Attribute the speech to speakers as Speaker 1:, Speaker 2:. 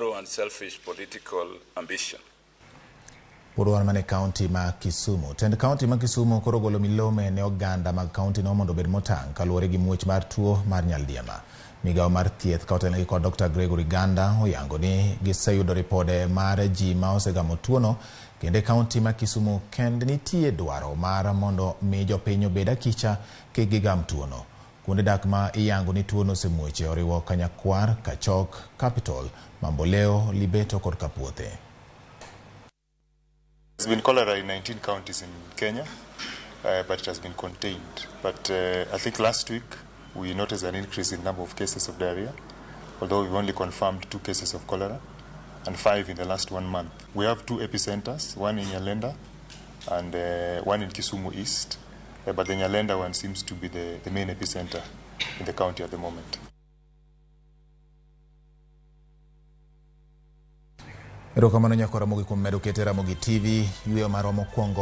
Speaker 1: narrow and selfish political ambition.
Speaker 2: Purwan mane county ma Kisumu. Tend county ma Kisumu koro golo milome ne oganda mag county no mondo bed motang' kaluwore gi muoch mar tuo mar nyaldiema. Migawo mar thieth kautenegi kod Dr. Gregory Ganda oyango ni giseyudo ripode mar ji ma osegamo tuono kende county ma Kisumu kend nitie dwaro mar mondo mi jopiny obed akicha kik gigam tuono. Kuonde dak ma iyango ni tuono osemuoche oriwo Kanyakwar, Kachok, Capital, Mamboleo, Libeto kod Kapuothe.
Speaker 3: There's been cholera in 19 counties in Kenya, but it has been contained. But I think last week we noticed an increase in number of cases of diarrhea, although we've only confirmed 2 cases of cholera and 5 in the last 1 month. We have 2 epicenters, one in Nyalenda and one in Kisumu East, but the Nyalenda one seems to be the main epicenter in the county at the moment.
Speaker 2: Erokamano nyako Ramogi kuom medo kete Ramogi TV, yweyo marwa mokwongo.